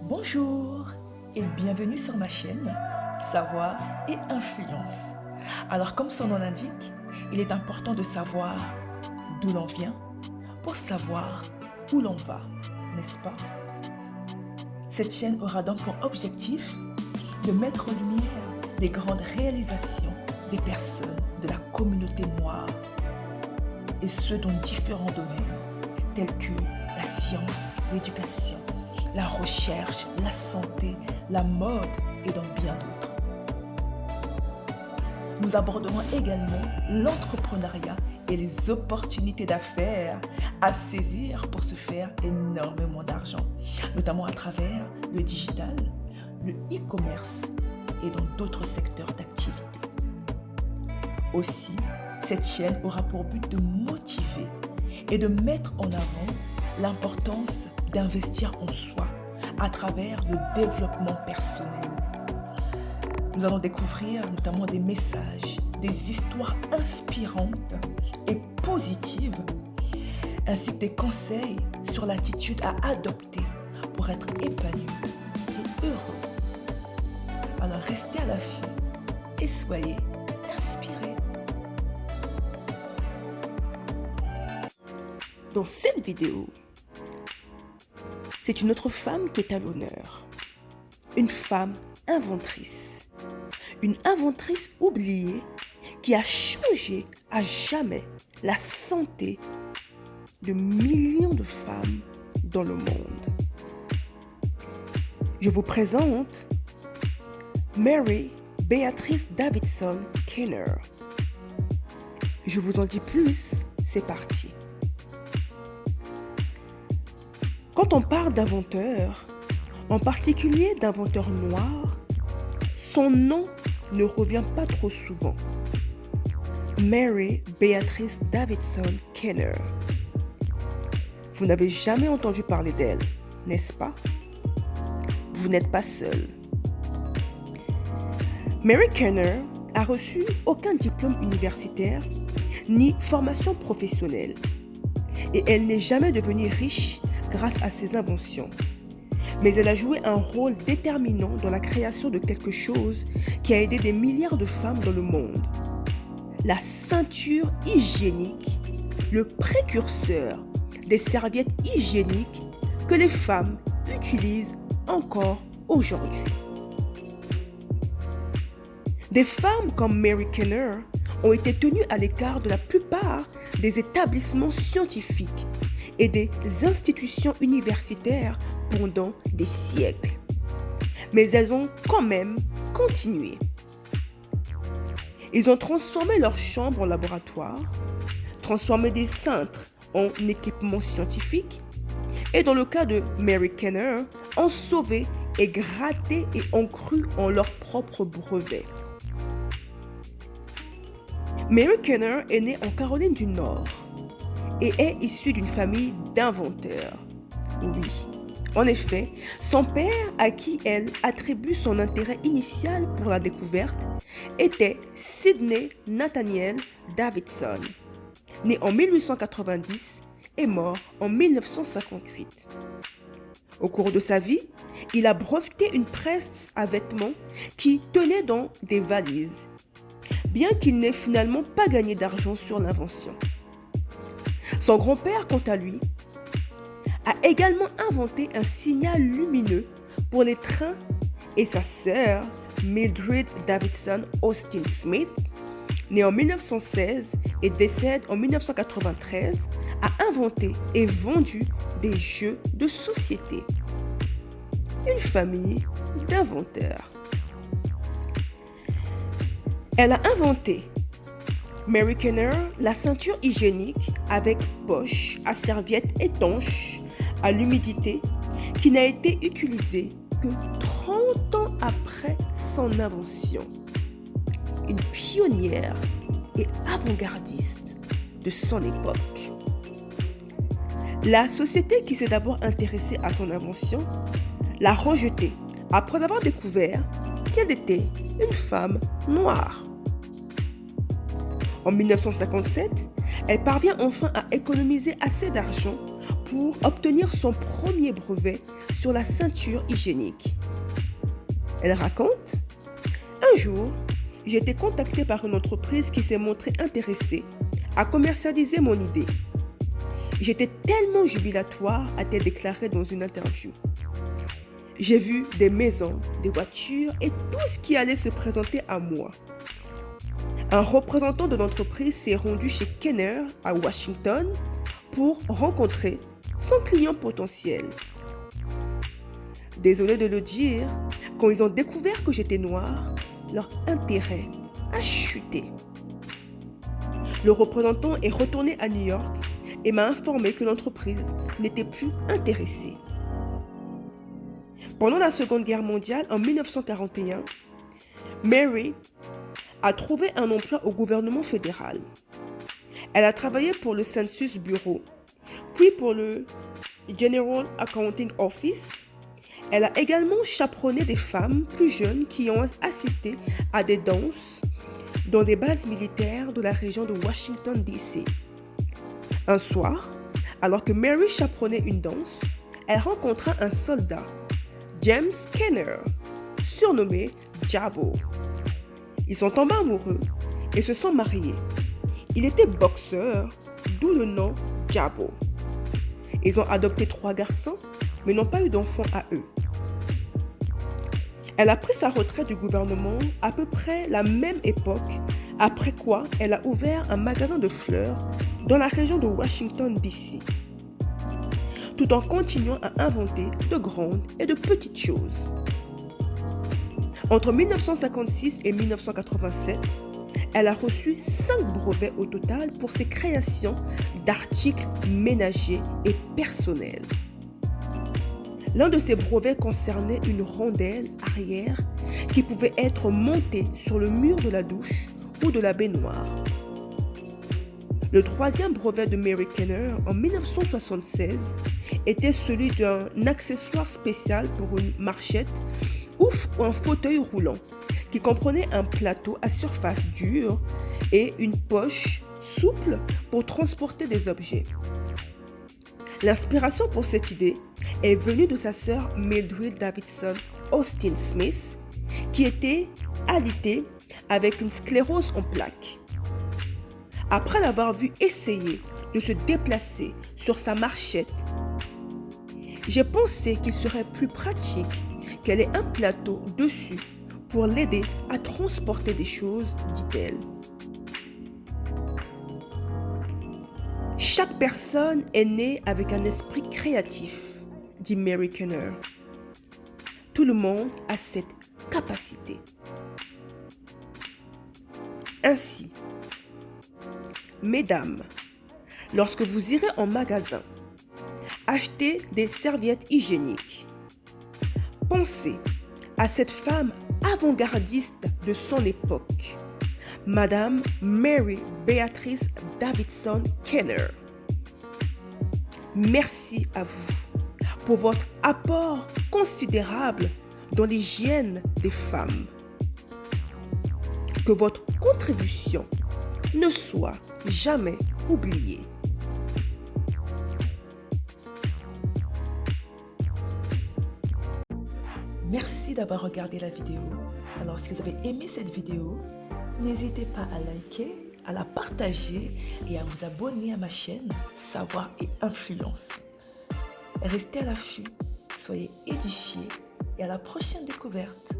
Bonjour et bienvenue sur ma chaîne Savoir et Influence. Alors comme son nom l'indique, il est important de savoir d'où l'on vient pour savoir où l'on va, n'est-ce pas? Cette chaîne aura donc pour objectif de mettre en lumière les grandes réalisations des personnes de la communauté noire et ce dans différents domaines tels que la science, l'éducation, la recherche, la santé, la mode et dans bien d'autres. Nous aborderons également l'entrepreneuriat et les opportunités d'affaires à saisir pour se faire énormément d'argent, notamment à travers le digital, le e-commerce et dans d'autres secteurs d'activité. Aussi, cette chaîne aura pour but de motiver et de mettre en avant l'importance d'investir en soi à travers le développement personnel. Nous allons découvrir notamment des messages, des histoires inspirantes et positives, ainsi que des conseils sur l'attitude à adopter pour être épanoui et heureux. Alors restez à l'affût et soyez inspirés. Dans cette vidéo, c'est une autre femme qui est à l'honneur. Une femme inventrice. Une inventrice oubliée qui a changé à jamais la santé de millions de femmes dans le monde. Je vous présente Mary Beatrice Davidson Kenner. Je vous en dis plus, c'est parti. Quand on parle d'inventeur, en particulier d'inventeur noir, son nom ne revient pas trop souvent. Mary Beatrice Davidson Kenner. Vous n'avez jamais entendu parler d'elle, n'est-ce pas? Vous n'êtes pas seul. Mary Kenner a reçu aucun diplôme universitaire ni formation professionnelle et elle n'est jamais devenue riche grâce à ses inventions. Mais elle a joué un rôle déterminant dans la création de quelque chose qui a aidé des milliards de femmes dans le monde. La ceinture hygiénique, le précurseur des serviettes hygiéniques que les femmes utilisent encore aujourd'hui. Des femmes comme Mary Kenner ont été tenues à l'écart de la plupart des établissements scientifiques et des institutions universitaires pendant des siècles. Mais elles ont quand même continué. Ils ont transformé leurs chambres en laboratoire, transformé des cintres en équipements scientifiques, et dans le cas de Mary Kenner, ont sauvé et gratté et ont cru en leurs propres brevets. Mary Kenner est née en Caroline du Nord et est issue d'une famille d'inventeurs. Oui, en effet, son père, à qui elle attribue son intérêt initial pour la découverte, était Sidney Nathaniel Davidson, né en 1890 et mort en 1958. Au cours de sa vie, il a breveté une presse à vêtements qui tenait dans des valises, bien qu'il n'ait finalement pas gagné d'argent sur l'invention. Son grand-père, quant à lui, a également inventé un signal lumineux pour les trains et sa sœur, Mildred Davidson Austin Smith, née en 1916 et décède en 1993, a inventé et vendu des jeux de société. Une famille d'inventeurs. Elle a inventé, Mary Kenner, la ceinture hygiénique avec poche à serviette étanche à l'humidité qui n'a été utilisée que 30 ans après son invention. Une pionnière et avant-gardiste de son époque. La société qui s'est d'abord intéressée à son invention l'a rejetée après avoir découvert qu'elle était une femme noire. En 1957, elle parvient enfin à économiser assez d'argent pour obtenir son premier brevet sur la ceinture hygiénique. Elle raconte: un jour, j'ai été contactée par une entreprise qui s'est montrée intéressée à commercialiser mon idée. J'étais tellement jubilatoire, a-t-elle déclaré dans une interview. J'ai vu des maisons, des voitures et tout ce qui allait se présenter à moi. Un représentant de l'entreprise s'est rendu chez Kenner à Washington pour rencontrer son client potentiel. Désolé de le dire, quand ils ont découvert que j'étais noire, leur intérêt a chuté. Le représentant est retourné à New York et m'a informé que l'entreprise n'était plus intéressée. Pendant la Seconde Guerre mondiale, en 1941, Mary a trouvé un emploi au gouvernement fédéral. Elle a travaillé pour le Census Bureau, puis pour le General Accounting Office. Elle a également chaperonné des femmes plus jeunes qui ont assisté à des danses dans des bases militaires de la région de Washington, D.C. Un soir, alors que Mary chaperonnait une danse, elle rencontra un soldat, James Kenner, surnommé Jabbo. Ils sont tombés amoureux et se sont mariés. Il était boxeur, d'où le nom Jabbo. Ils ont adopté 3 garçons, mais n'ont pas eu d'enfants à eux. Elle a pris sa retraite du gouvernement à peu près la même époque, après quoi elle a ouvert un magasin de fleurs dans la région de Washington, D.C., tout en continuant à inventer de grandes et de petites choses. Entre 1956 et 1987, elle a reçu 5 brevets au total pour ses créations d'articles ménagers et personnels. L'un de ces brevets concernait une rondelle arrière qui pouvait être montée sur le mur de la douche ou de la baignoire. Le 3e brevet de Mary Kenner en 1976 était celui d'un accessoire spécial pour une marchette ou un fauteuil roulant qui comprenait un plateau à surface dure et une poche souple pour transporter des objets. L'inspiration pour cette idée est venue de sa sœur Mildred Davidson Austin Smith, qui était alitée avec une sclérose en plaques. Après l'avoir vue essayer de se déplacer sur sa marchette, j'ai pensé qu'il serait plus pratique qu'elle ait un plateau dessus pour l'aider à transporter des choses, dit-elle. Chaque personne est née avec un esprit créatif, dit Mary Kenner. Tout le monde a cette capacité. Ainsi, mesdames, lorsque vous irez en magasin, achetez des serviettes hygiéniques. Pensez à cette femme avant-gardiste de son époque, Madame Mary Beatrice Davidson Kenner. Merci à vous pour votre apport considérable dans l'hygiène des femmes. Que votre contribution ne soit jamais oubliée. Merci d'avoir regardé la vidéo. Alors, si vous avez aimé cette vidéo, n'hésitez pas à liker, à la partager et à vous abonner à ma chaîne Savoir et Influence. Restez à l'affût, soyez édifiés et à la prochaine découverte.